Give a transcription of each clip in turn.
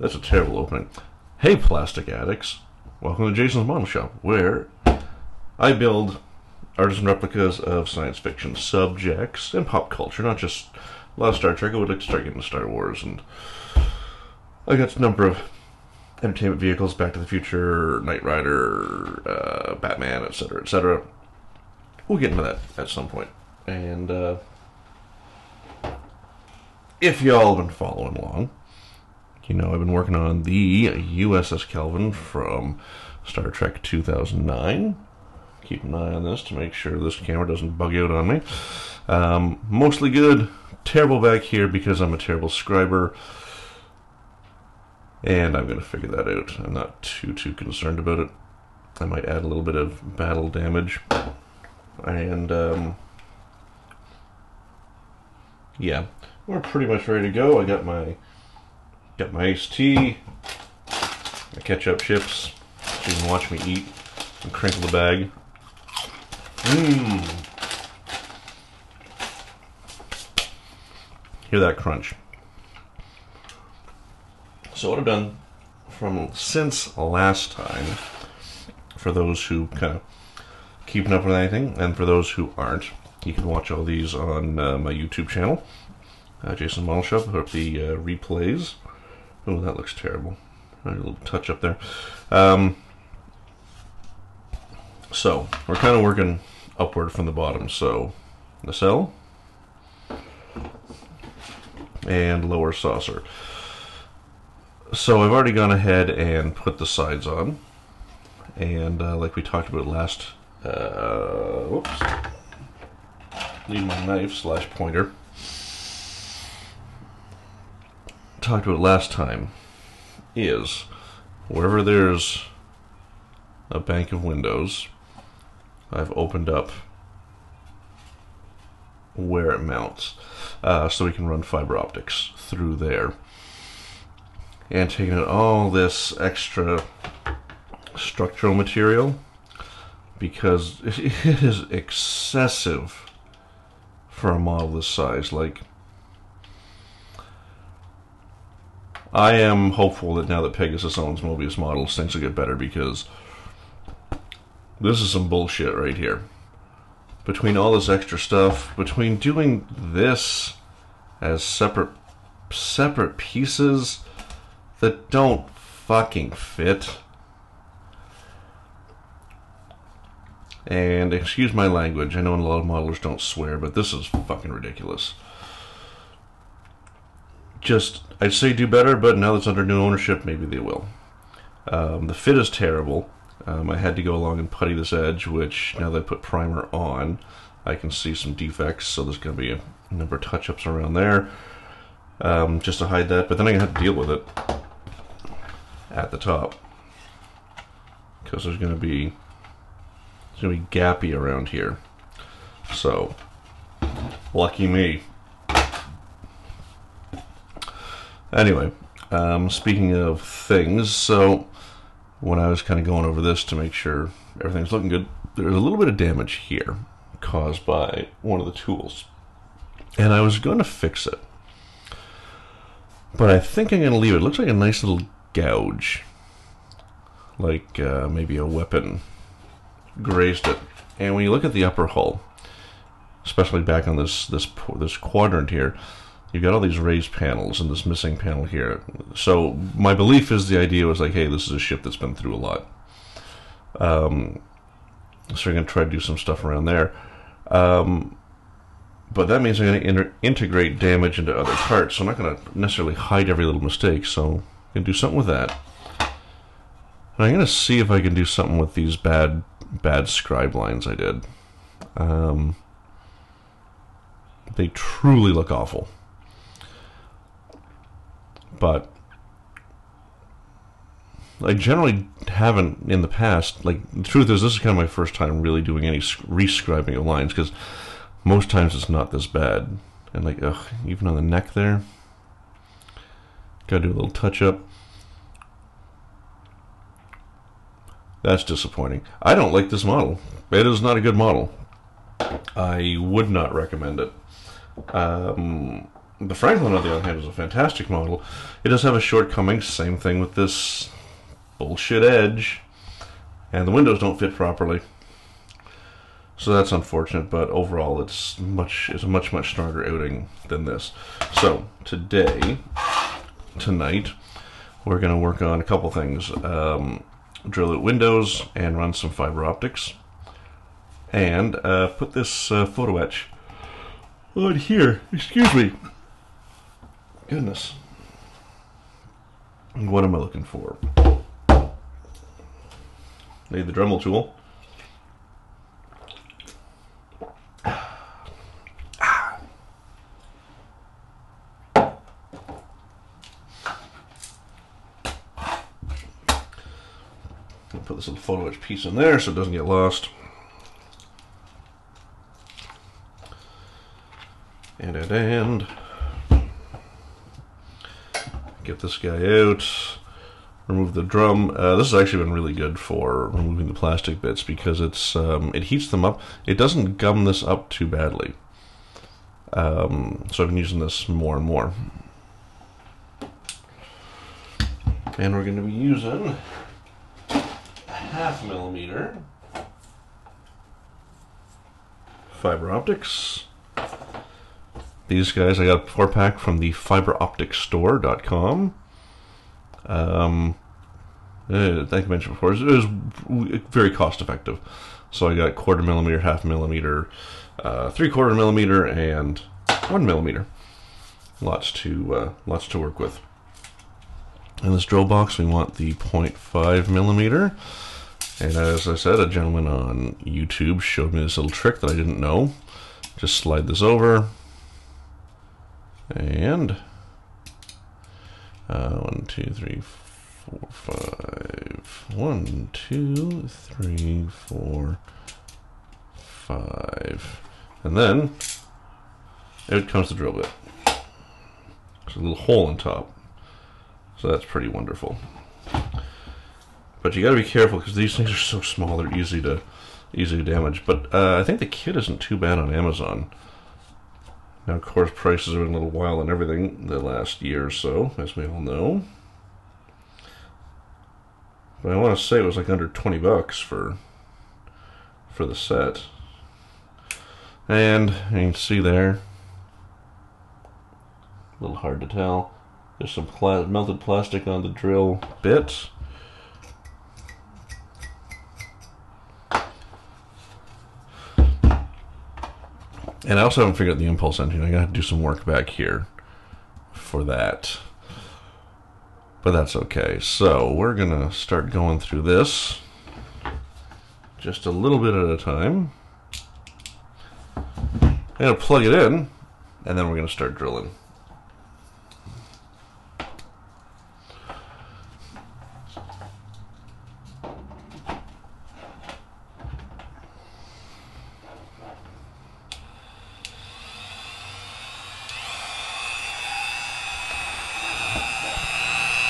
That's a terrible opening. Hey, plastic addicts. Welcome to Jason's Model Shop, where I build artisan replicas of science fiction subjects and pop culture, not just a lot of Star Trek. I would like to start getting into Star Wars, and I got a number of entertainment vehicles, Back to the Future, Knight Rider, Batman, etc., etc. We'll get into that at some point. And if y'all have been following along, you know I've been working on the USS Kelvin from Star Trek 2009. Keep an eye on this to make sure this camera doesn't bug out on me. Mostly good. Terrible back here because I'm a terrible scriber. And I'm going to figure that out. I'm not too concerned about it. I might add a little bit of battle damage. And, yeah. We're pretty much ready to go. I got my iced tea, my ketchup chips, so you can watch me eat and crinkle the bag. Hear that crunch. So what I've done since last time, for those who kind of keeping up with anything, and for those who aren't, you can watch all these on my YouTube channel, Jason's Model Shop. Put up the replays. Oh, that looks terrible. A little touch up there. So we're kind of working upward from the bottom. So nacelle and lower saucer. So I've already gone ahead and put the sides on, and like we talked about last. Whoops! Need my knife / pointer. Talked about last time is wherever there's a bank of windows, I've opened up where it mounts, so we can run fiber optics through there, and taking out all this extra structural material because it is excessive for a model this size. Like, I am hopeful that now that Pegasus owns Moebius models, things will get better, because this is some bullshit right here. Between all this extra stuff, between doing this as separate pieces that don't fucking fit. And excuse my language, I know a lot of modelers don't swear, but this is fucking ridiculous. Just, I'd say do better, but now that it's under new ownership, maybe they will. The fit is terrible. I had to go along and putty this edge, which now that I put primer on, I can see some defects, so there's going to be a number of touch-ups around there, just to hide that. But then I'm going to have to deal with it at the top, because there's going to be gappy around here. So, lucky me. Anyway, speaking of things, so when I was kind of going over this to make sure everything's looking good, there's a little bit of damage here caused by one of the tools, and I was going to fix it, but I think I'm going to leave it. It looks like a nice little gouge, like maybe a weapon grazed it. And when you look at the upper hull, especially back on this quadrant here, you've got all these raised panels and this missing panel here. So my belief is the idea was like, hey, this is a ship that's been through a lot. So we're going to try to do some stuff around there. But that means I'm going to integrate damage into other parts. So I'm not going to necessarily hide every little mistake. So I'm going to do something with that. And I'm going to see if I can do something with these bad scribe lines I did. They truly look awful. But I generally haven't in the past. Like, the truth is, this is kind of my first time really doing any rescribing of lines, because most times it's not this bad. And like, ugh, even on the neck there, gotta do a little touch up. That's disappointing. I don't like this model. It is not a good model. I would not recommend it. The Franklin, on the other hand, is a fantastic model. It does have a shortcoming. Same thing with this bullshit edge. And the windows don't fit properly. So that's unfortunate, but overall it's a much stronger outing than this. So tonight, we're going to work on a couple things. Drill out windows and run some fiber optics. And put this photo etch on here. Excuse me. Goodness. What am I looking for? Need the Dremel tool. Put this little photo etch piece in there so it doesn't get lost. And get this guy out. Remove the drum. This has actually been really good for removing the plastic bits because it's it heats them up. It doesn't gum this up too badly. So I've been using this more and more. And we're going to be using 0.5 millimeter fiber optics. These guys I got a 4-pack from the fiberopticstore.com. I think I mentioned before, it was very cost effective. So I got 1/4 millimeter, 0.5 millimeter, 3/4 millimeter, and 1 millimeter. Lots to work with. In this drill box, we want the 0.5 millimeter. And as I said, a gentleman on YouTube showed me this little trick that I didn't know. Just slide this over. And 1, 2, 3, 4, 5. 1, 2, 3, 4, 5. And then out comes the drill bit. There's a little hole on top. So that's pretty wonderful. But you got to be careful because these things are so small; they're easy to damage. But I think the kit isn't too bad on Amazon. Now, of course, prices have been a little wild and everything the last year or so, as we all know. But I want to say it was like under 20 bucks for the set. And you can see there, a little hard to tell. There's some melted plastic on the drill bit. And I also haven't figured out the impulse engine. I gotta do some work back here for that. But that's okay. So we're gonna start going through this just a little bit at a time. I'm gonna plug it in, and then we're gonna start drilling.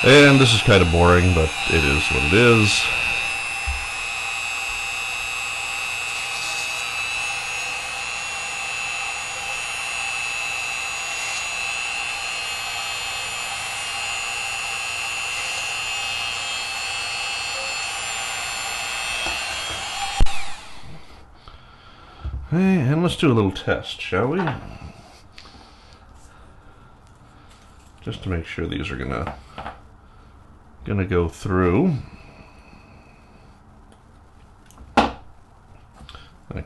And this is kind of boring, but it is what it is. And let's do a little test, shall we? Just to make sure these are gonna go through. I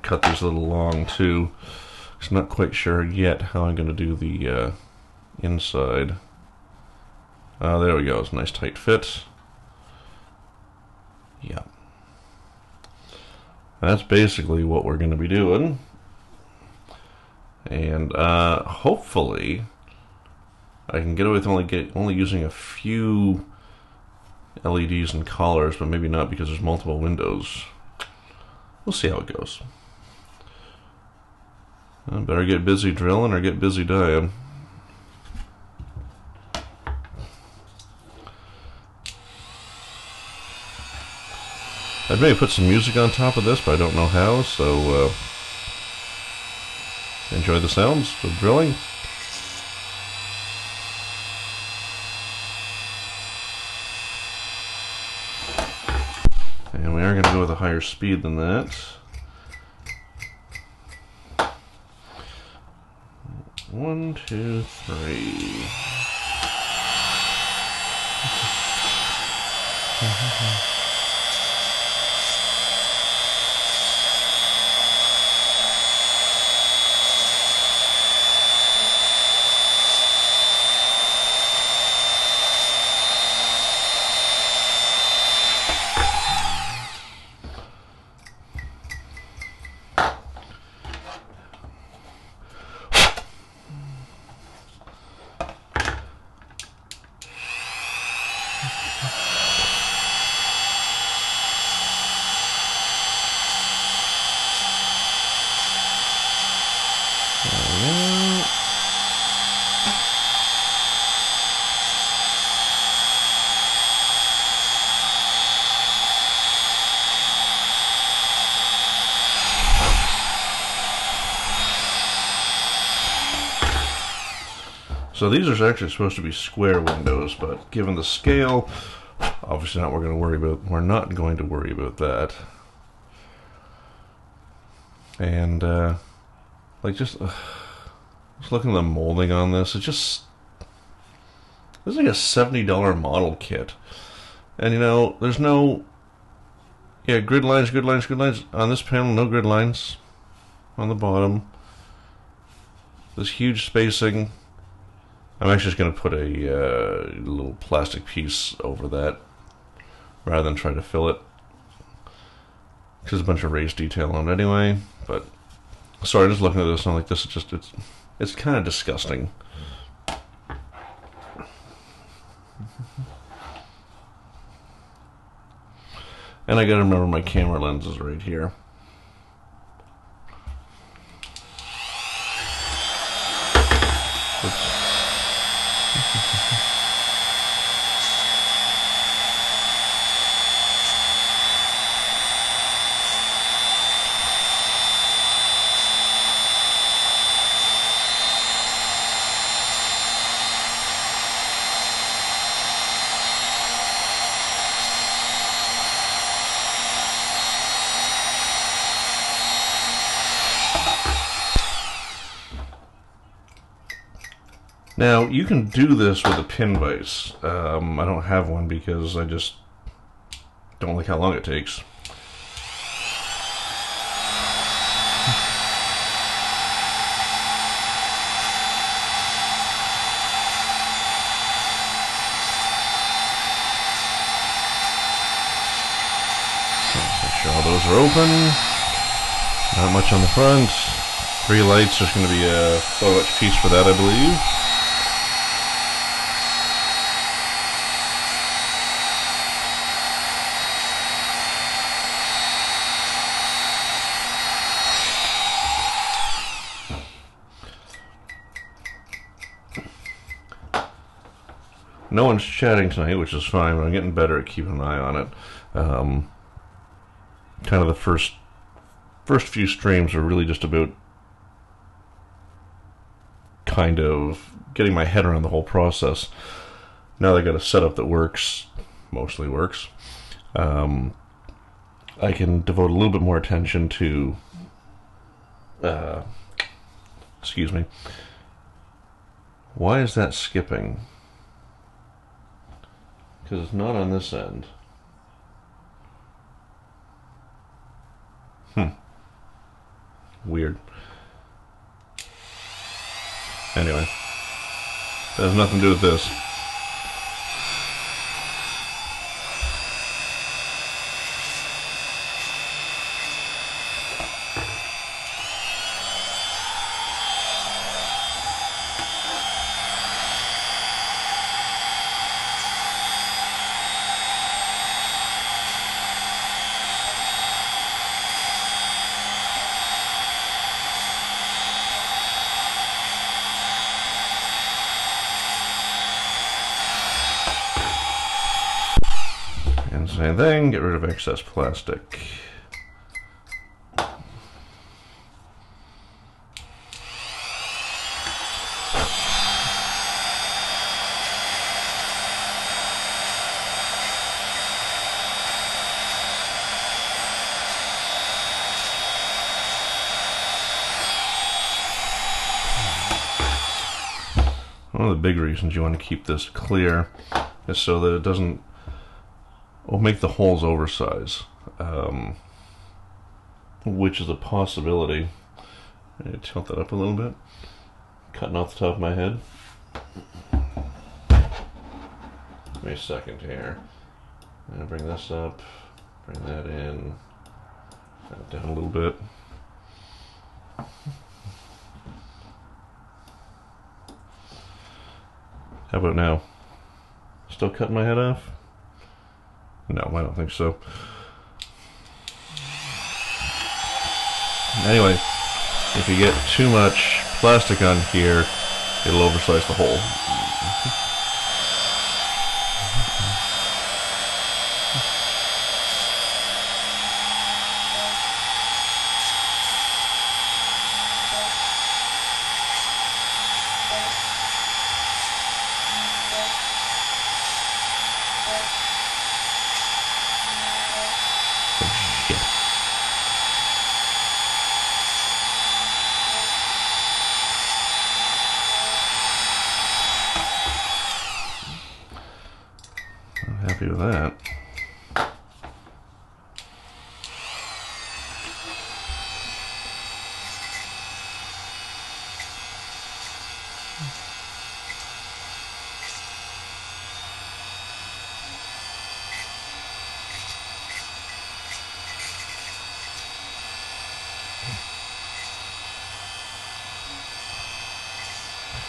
cut these a little long too. I'm not quite sure yet how I'm going to do the inside. There we go. It's a nice tight fit. Yeah. That's basically what we're going to be doing. And hopefully I can get away with only using a few LEDs and collars, but maybe not because there's multiple windows. We'll see how it goes. I better get busy drilling or get busy dying. I'd maybe put some music on top of this, but I don't know how, so enjoy the sounds of drilling. And we are going to go with a higher speed than that. 1, 2, 3. So these are actually supposed to be square windows, but given the scale, obviously not. We're not going to worry about that. And like just looking at the molding on this, this is like a $70 model kit, and you know there's no grid lines on this panel. No grid lines on the bottom. This huge spacing. I'm actually just going to put a little plastic piece over that rather than try to fill it, because there's a bunch of raised detail on it anyway. But sorry, just looking at this, I'm like, this is just it's kind of disgusting. And I got to remember my camera lens is right here. Oops. Now, you can do this with a pin vise. I don't have one because I just don't like how long it takes. Make sure all those are open. Not much on the front. 3 lights. There's going to be a photo etch piece for that, I believe. No one's chatting tonight, which is fine, but I'm getting better at keeping an eye on it. Kind of the first few streams are really just about kind of getting my head around the whole process. Now that I got a setup that works, mostly works, I can devote a little bit more attention to, excuse me, why is that skipping? Because it's not on this end. Weird. Anyway, that has nothing to do with this. Same thing, get rid of excess plastic. One of the big reasons you want to keep this clear is so that it doesn't make the holes oversize, which is a possibility. I'm going to tilt that up a little bit, cutting off the top of my head. Give me a second here. I'm going to bring this up, bring that in, that down a little bit. How about now? Still cutting my head off? No, I don't think so. Anyway, if you get too much plastic on here, it'll oversize the hole. Happy with that.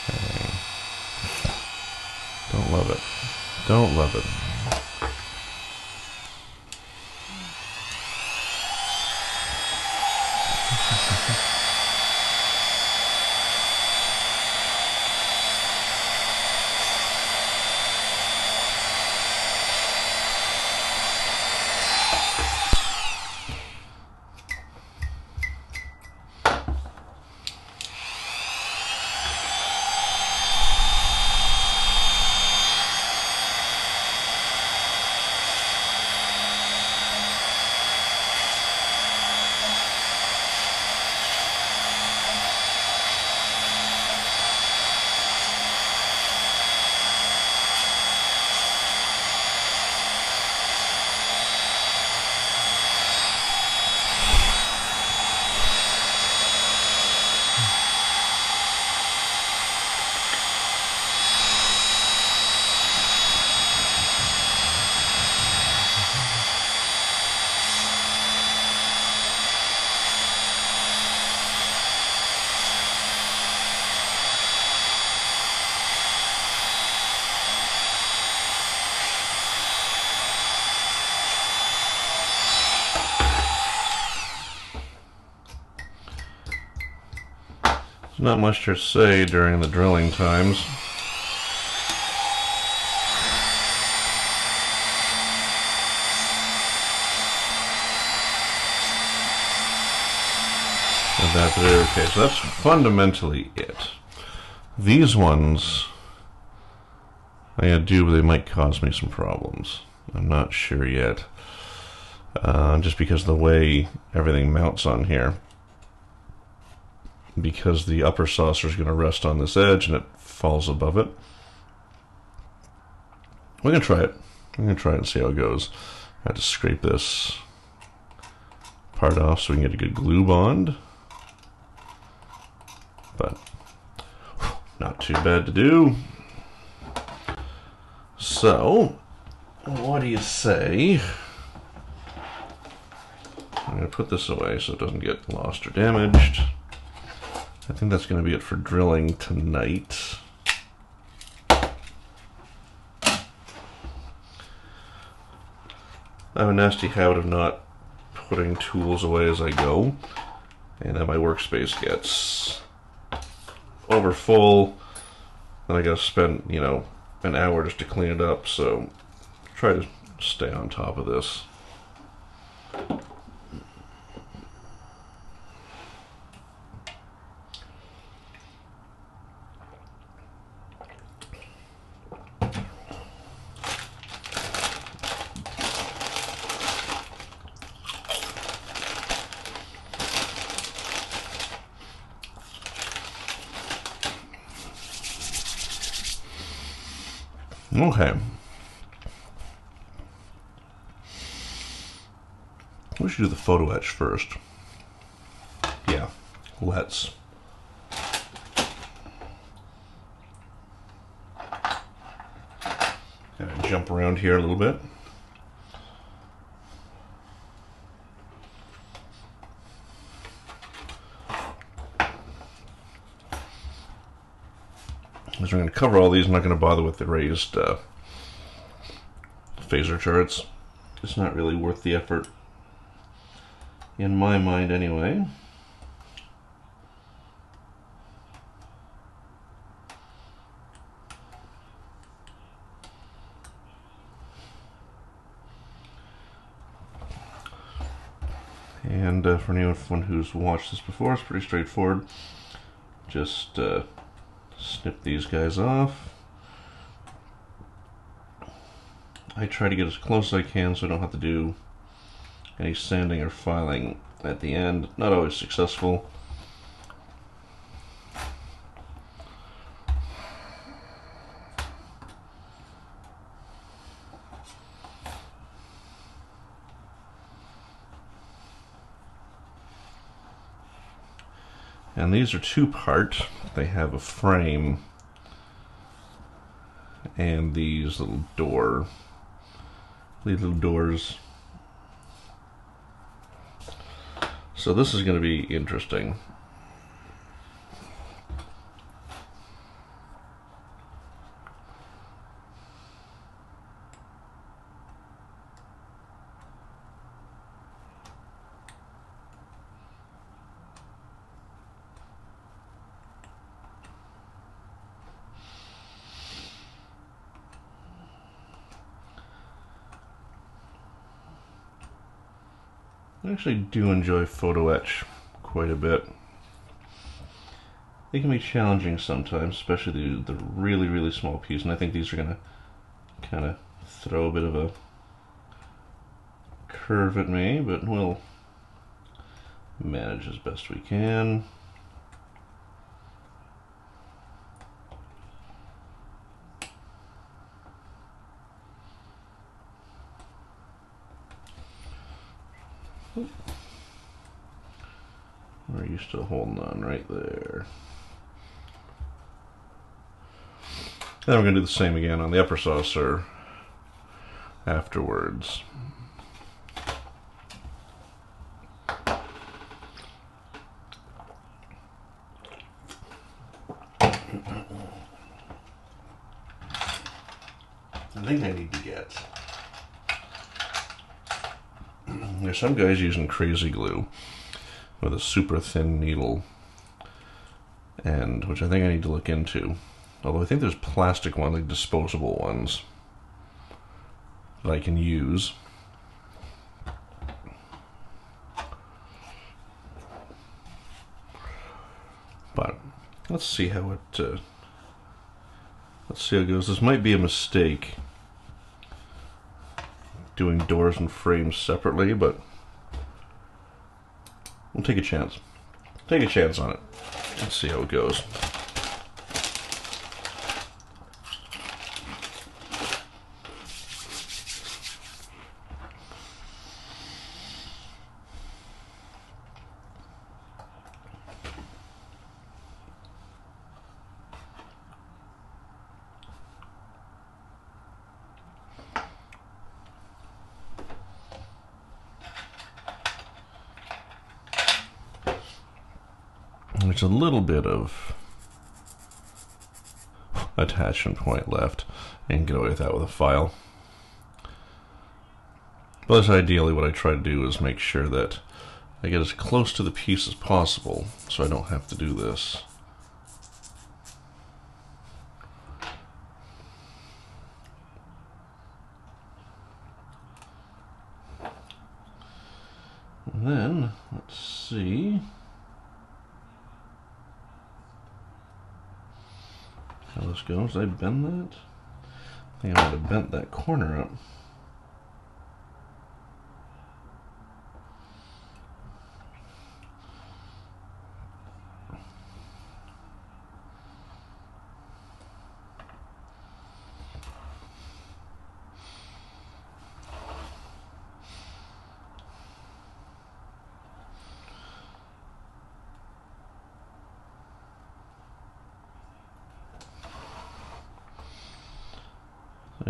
Okay. Don't love it. Don't love it. Not much to say during the drilling times. Okay, so that's fundamentally it. These ones I do, but they might cause me some problems. I'm not sure yet. Just because of the way everything mounts on here. Because the upper saucer is going to rest on this edge and it falls above it. We're going to try it. I'm going to try it and see how it goes. I have to scrape this part off so we can get a good glue bond. But not too bad to do. So, what do you say? I'm going to put this away so it doesn't get lost or damaged. I think that's going to be it for drilling tonight. I have a nasty habit of not putting tools away as I go, and then my workspace gets over full, then I gotta spend, you know, an hour just to clean it up, so try to stay on top of this. Okay. We should do the photo etch first. Yeah, let's. Kind of jump around here a little bit. As we're going to cover all these, I'm not going to bother with the raised phaser charts. It's not really worth the effort, in my mind anyway. And for anyone who's watched this before, it's pretty straightforward. Just snip these guys off. I try to get as close as I can so I don't have to do any sanding or filing at the end. Not always successful. And these are two-part. They have a frame and these little doors. So this is going to be interesting. I actually do enjoy photo etch quite a bit. They can be challenging sometimes, especially the really, really small piece, and I think these are going to kind of throw a bit of a curve at me, but we'll manage as best we can. Or are you still holding on right there? Then we're going to do the same again on the upper saucer afterwards. I think I need to get... There's some guys using crazy glue with a super thin needle, and which I think I need to look into. Although I think there's plastic ones, like disposable ones, that I can use. But let's see how it goes. This might be a mistake, doing doors and frames separately, but we'll take a chance. Take a chance on it. Let's see how it goes. There's a little bit of attachment point left, and get away with that with a file. But that's ideally what I try to do, is make sure that I get as close to the piece as possible so I don't have to do this. And then, let's see how this goes. Did I bend that? I think I might have bent that corner up.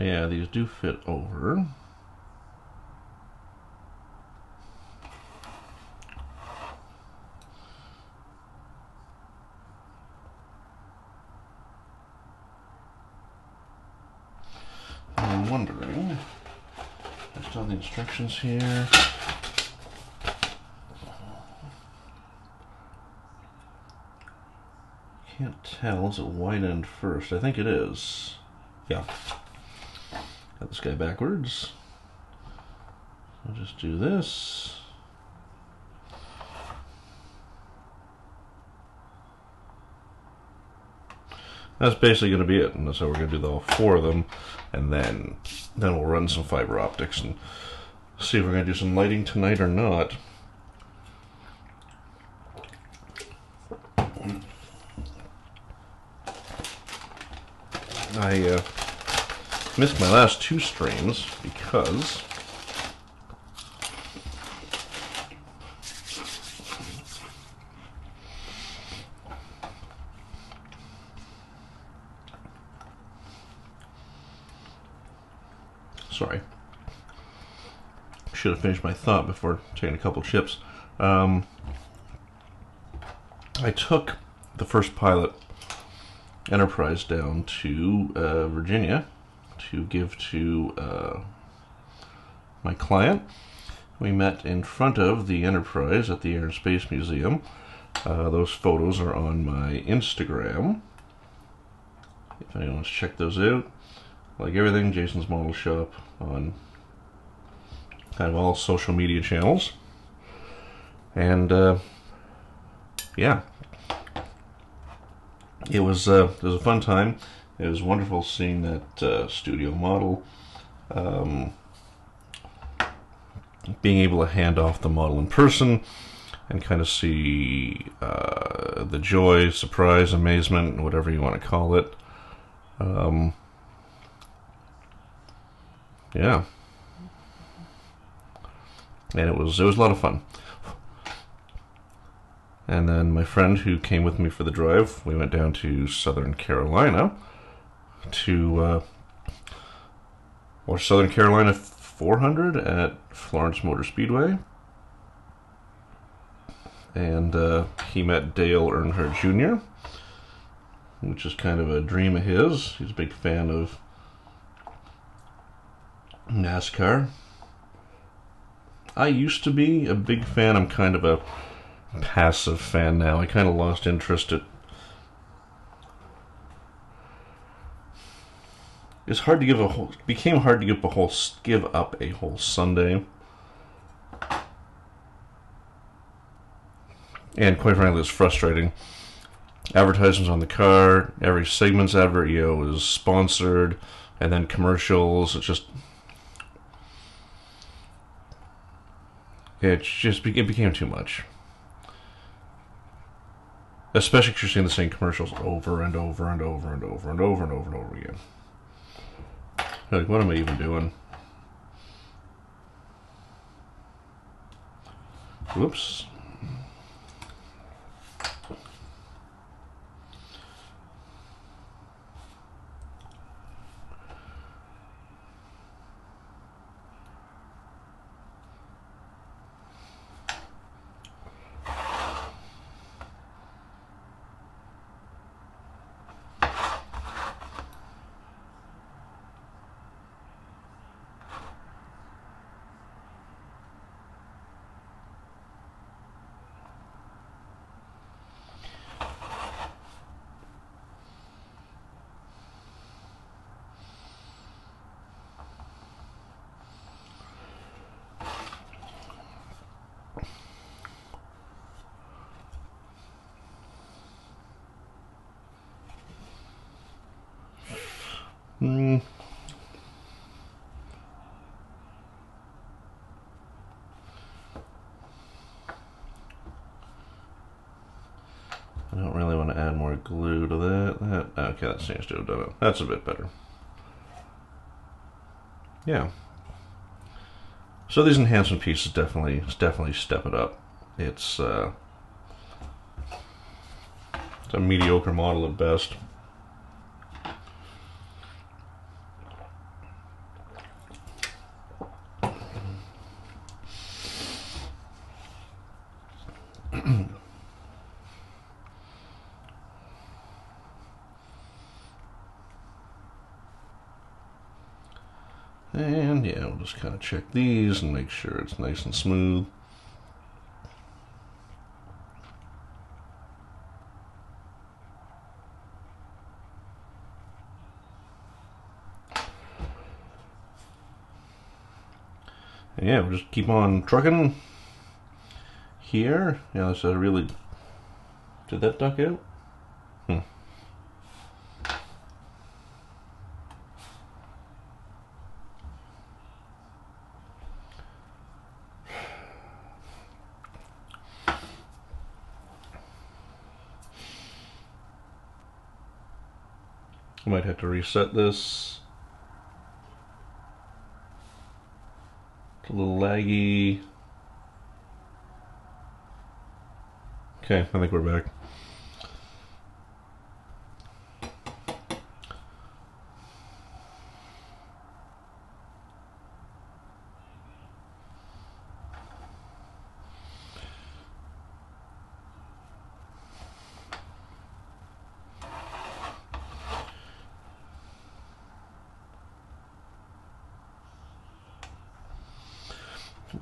Yeah, these do fit over. I'm wondering, just on the instructions here. Can't tell, is it wide end first? I think it is. Yeah. Got this guy backwards. I'll just do this. That's basically going to be it, and so we're going to do all 4 of them, and then we'll run some fiber optics and see if we're going to do some lighting tonight or not. I missed my last 2 streams because sorry, should have finished my thought before taking a couple chips. I took the first pilot Enterprise down to Virginia to give to my client. We met in front of the Enterprise at the Air and Space Museum. Those photos are on my Instagram. If anyone wants to check those out. Like everything, Jason's Model Shop on kind of all social media channels. And yeah. It was a fun time. It was wonderful seeing that studio model. Being able to hand off the model in person and kind of see the joy, surprise, amazement, whatever you want to call it. Yeah. And it was a lot of fun. And then my friend who came with me for the drive, we went down to Southern Carolina to watch Southern Carolina 400 at Florence Motor Speedway. And he met Dale Earnhardt Jr., which is kind of a dream of his. He's a big fan of NASCAR. I used to be a big fan. I'm kind of a passive fan now. I kind of lost interest. It's hard to give a whole. Became hard to give up a whole Sunday. And quite frankly, it's frustrating. Advertisements on the car, every segment's advert, is sponsored, and then commercials. It became too much. Especially because you're seeing the same commercials over and over and over and over and over and over and over again. Like, what am I even doing? Whoops. I don't really want to add more glue to that. Okay, that seems to have done it. That's a bit better. Yeah. So these enhancement pieces definitely step it up. It's a mediocre model at best. And yeah, we'll just kind of check these and make sure it's nice and smooth. And yeah, we'll just keep on trucking here. Yeah, so really, did that duck out? I might have to reset this. It's a little laggy. Okay, I think we're back.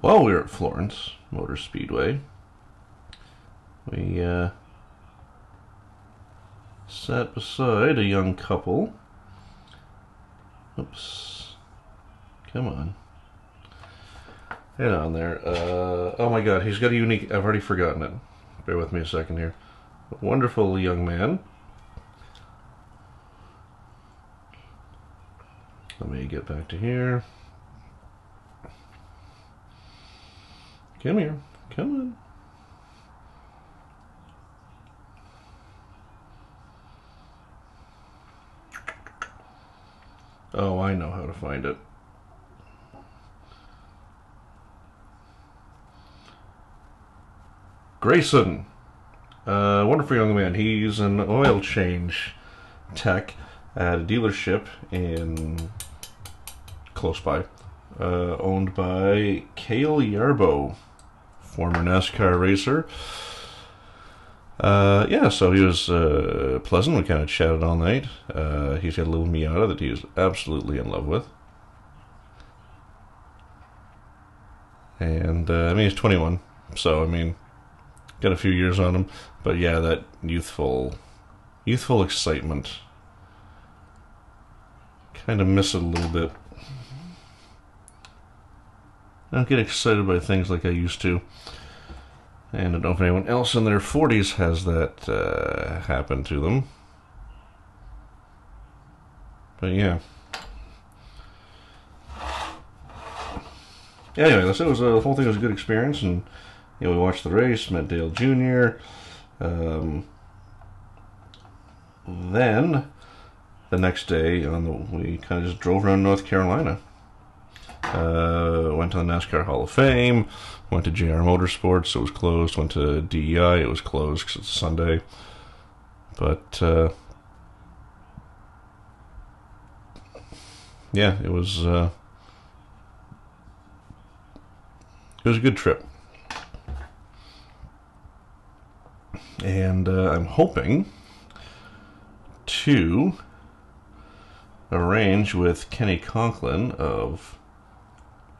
While we were at Florence Motor Speedway, we sat beside a young couple. Oops. Come on. Head on there. Oh my god, he's got a unique... I've already forgotten it. Bear with me a second here. A wonderful young man. Let me get back to here. Come here. Come on. Oh, I know how to find it. Grayson. Wonderful young man. He's an oil change tech at a dealership in close by, owned by Cale Yarbo, former NASCAR racer. Yeah, so he was pleasant. We kind of chatted all night. He's got a little Miata that he's absolutely in love with. And, I mean, he's 21, so, I mean, got a few years on him. But, yeah, that youthful excitement. Kind of miss it a little bit. I don't get excited by things like I used to. And I don't know if anyone else in their 40s has that happen to them. But yeah. Anyway, the whole thing was a good experience, and you know, we watched the race, met Dale Jr. Then the next day, we kind of just drove around North Carolina. Went to the NASCAR Hall of Fame, went to JR Motorsports, it was closed, went to DEI, it was closed because it's Sunday. But, yeah, it was a good trip. And I'm hoping to arrange with Kenny Conklin of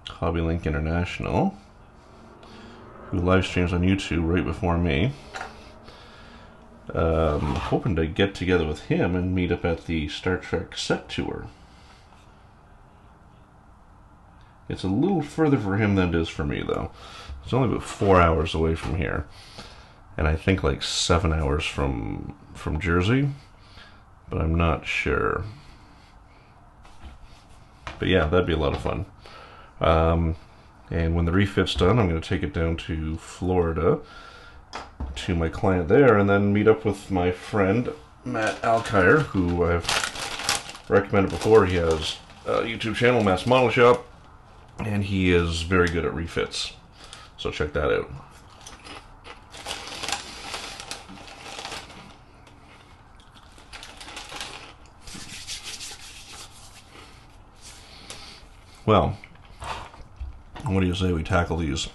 HobbyLink International, who live streams on YouTube right before me. Hoping to get together with him and meet up at the Star Trek set tour. It's a little further for him than it is for me, though. It's only about 4 hours away from here, and I think like 7 hours from Jersey, but I'm not sure. But yeah, that'd be a lot of fun. And when the refit's done, I'm going to take it down to Florida to my client there, and then meet up with my friend Matt Alkire, who I've recommended before. He has a YouTube channel, Matt's Model Shop, and he is very good at refits, so check that out. Well, what do you say we tackle these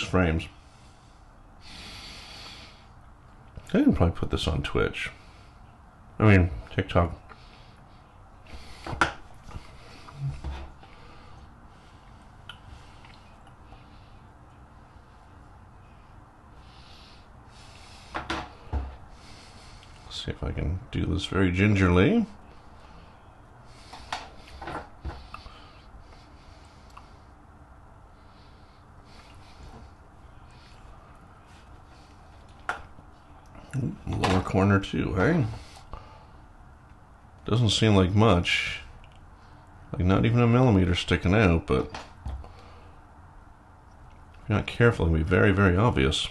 frames? I can probably put this on Twitch. I mean, TikTok. See if I can do this very gingerly. Lower corner too, hey? Doesn't seem like much. Like not even a millimeter sticking out, but if you're not careful, it'll be very, very obvious.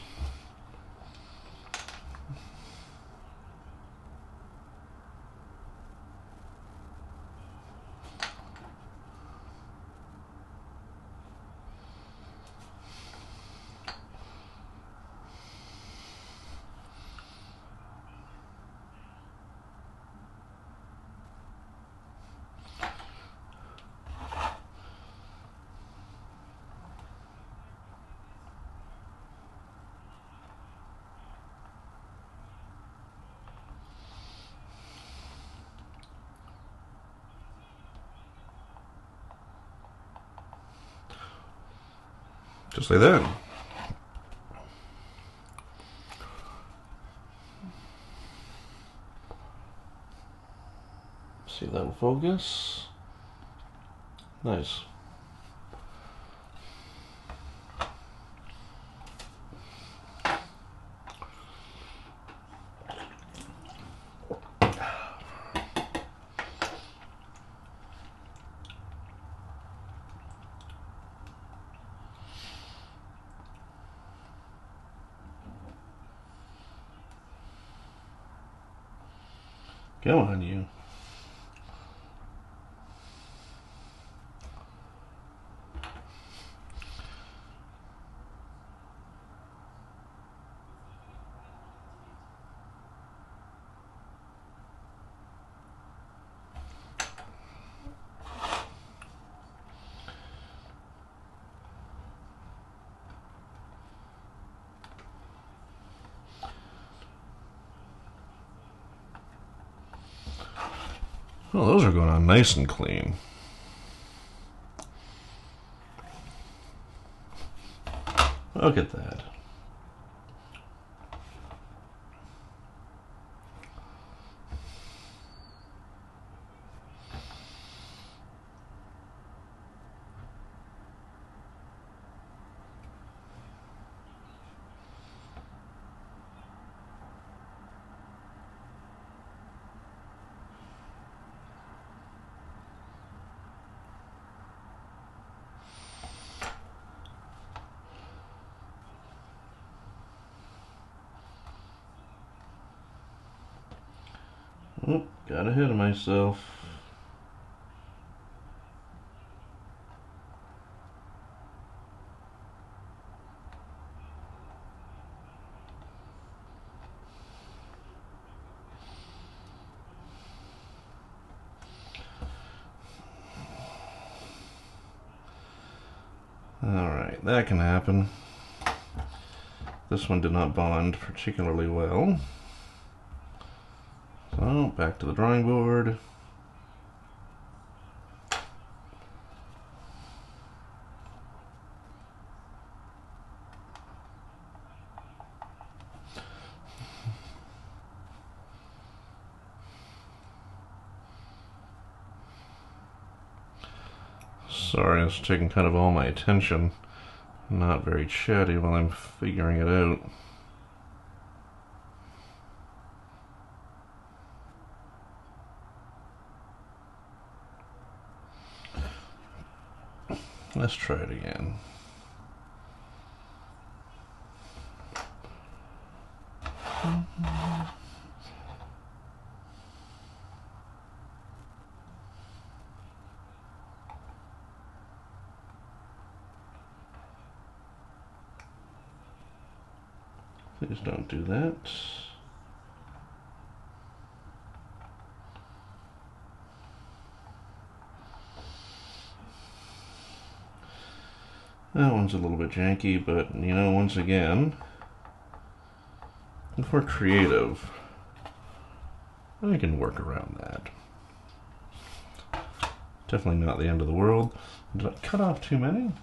Just like that. See that in focus? Nice. Come on, you. Well, those are going on nice and clean. Look at that. Oh, got ahead of myself. Alright, that can happen. This one did not bond particularly well. So, back to the drawing board. Sorry, it's taking kind of all my attention. Not very chatty while I'm figuring it out. Let's try it again. Please don't do that. That one's a little bit janky, but you know, once again, if we're creative, I can work around that. Definitely not the end of the world. Did I cut off too many?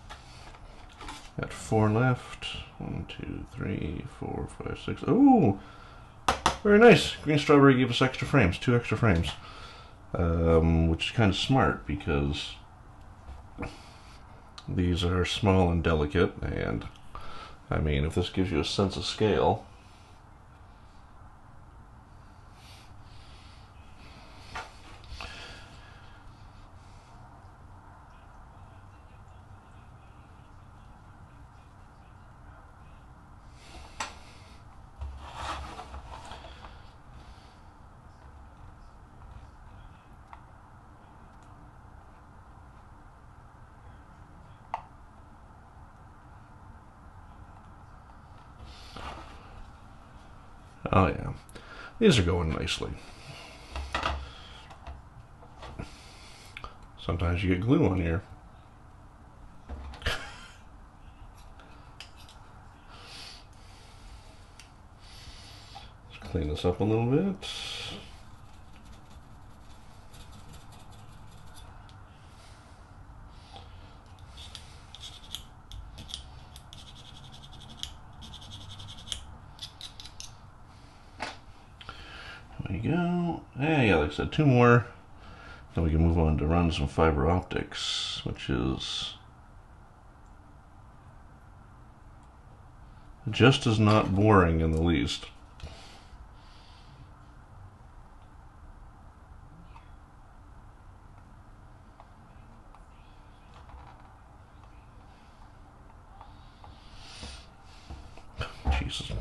Got 4 left. 1, 2, 3, 4, 5, 6. Oh, Very nice. Green Strawberry gave us extra frames, 2 extra frames. Which is kind of smart because these are small and delicate, and I mean, if this gives you a sense of scale, oh yeah, these are going nicely. Sometimes you get glue on here. Let's clean this up a little bit. There we go. Yeah, like I said, 2 more. Then we can move on to run some fiber optics, which is just as not boring in the least. Jesus.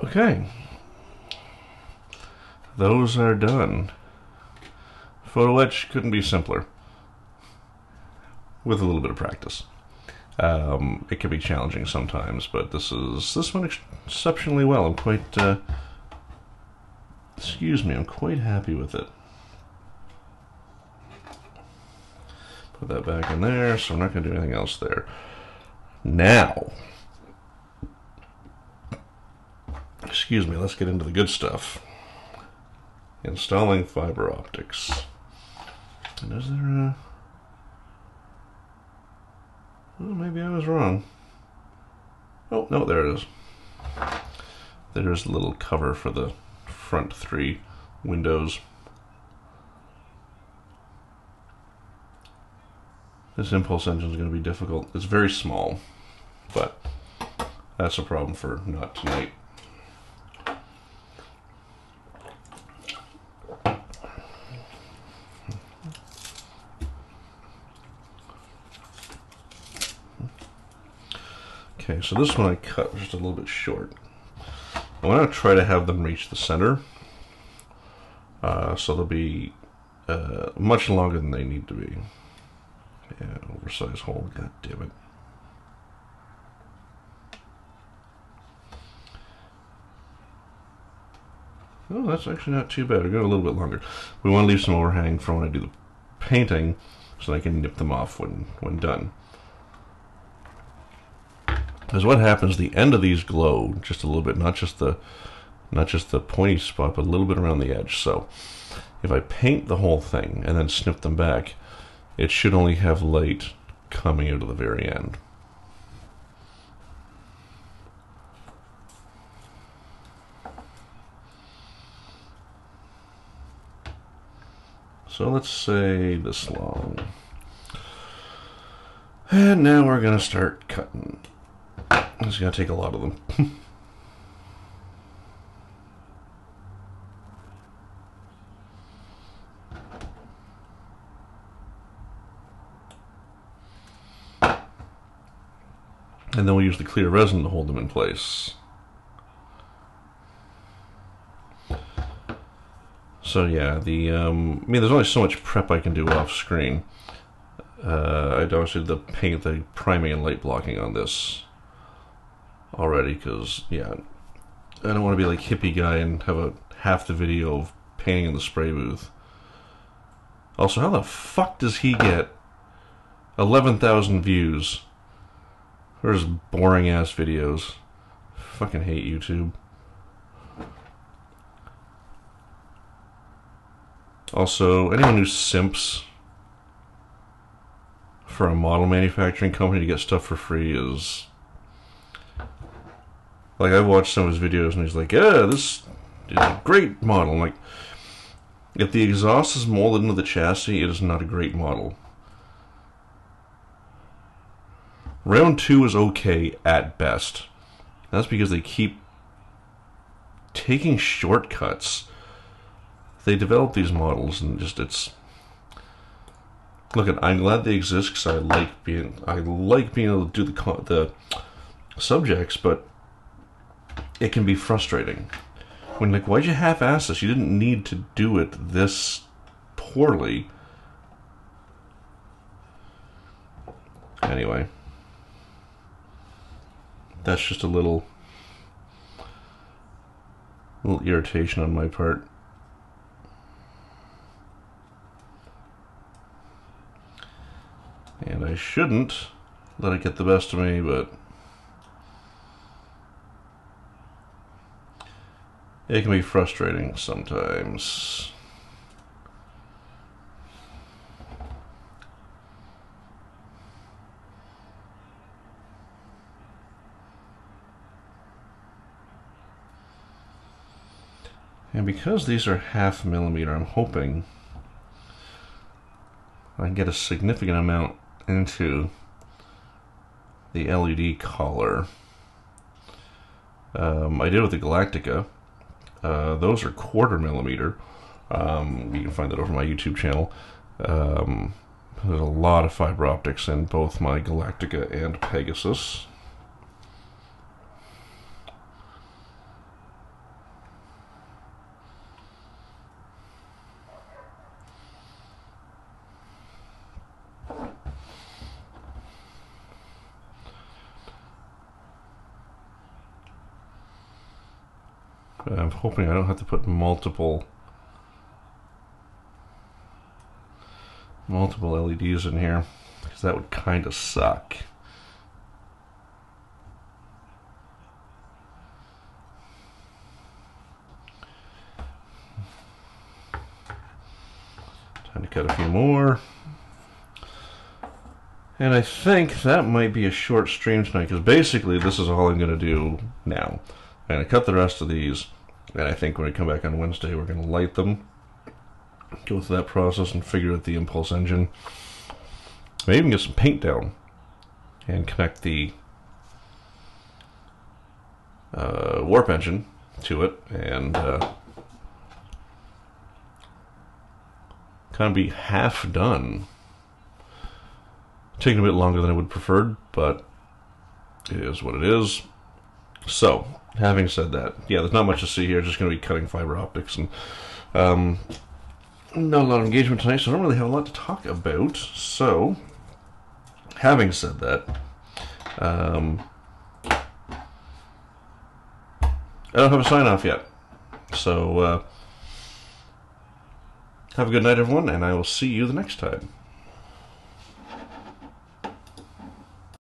Okay, those are done. Photo etch couldn't be simpler with a little bit of practice. It can be challenging sometimes, but this went exceptionally well. I'm quite, excuse me, I'm quite happy with it. Put that back in there, so I'm not going to do anything else there. Now, excuse me, let's get into the good stuff. Installing fiber optics. And is there a... Oh, maybe I was wrong. Oh, no, there it is. There's a little cover for the front 3 windows. This impulse engine is going to be difficult. It's very small, but that's a problem for not tonight. Okay, so this one I cut just a little bit short. I want to try to have them reach the center, so they'll be much longer than they need to be. Yeah, oversized hole, god damn it. Oh, that's actually not too bad. We're going a little bit longer. We want to leave some overhang for when I do the painting, so I can nip them off when done. Because what happens, the end of these glow just a little bit, not just the pointy spot, but a little bit around the edge. So if I paint the whole thing and then snip them back, it should only have light coming out of the very end. So let's say this long. And now we're going to start cutting. It's going to take a lot of them. And then we'll use the clear resin to hold them in place. So yeah, I mean, there's only so much prep I can do off screen. I obviously the priming and light blocking on this already, because yeah, I don't want to be like hippie guy and have half the video of painting in the spray booth. Also, how the fuck does he get 11,000 views for his boring ass videos? Fucking hate YouTube. Also, anyone who simps for a model manufacturing company to get stuff for free is... Like, I watched some of his videos and he's like, yeah, this is a great model. I'm like, if the exhaust is molded into the chassis, it is not a great model. Round 2 is okay at best. That's because they keep taking shortcuts. They develop these models and just it's... Look, I'm glad they exist because I like being able to do the subjects, but it can be frustrating. When like, why'd you half-ass this? You didn't need to do it this poorly. Anyway, that's just a little irritation on my part. And I shouldn't let it get the best of me, but it can be frustrating sometimes. And because these are 0.5 millimeter, I'm hoping I can get a significant amount into the LED collar. I did with the Galactica. Those are 1/4 millimeter. You can find that over my YouTube channel. There's a lot of fiber optics in both my Galactica and Pegasus. I'm hoping I don't have to put multiple LEDs in here, because that would kind of suck. Time to cut a few more. And I think that might be a short stream tonight, because basically this is all I'm going to do now. I'm going to cut the rest of these, and I think when we come back on Wednesday we're going to light them, go through that process and figure out the impulse engine. Maybe even get some paint down and connect the warp engine to it, and kind of be half done. Taking a bit longer than I would preferred, but it is what it is. So, having said that, yeah, there's not much to see here. Just going to be cutting fiber optics, and not a lot of engagement tonight, so I don't really have a lot to talk about. So, having said that, I don't have a sign-off yet. So, have a good night, everyone, and I will see you the next time.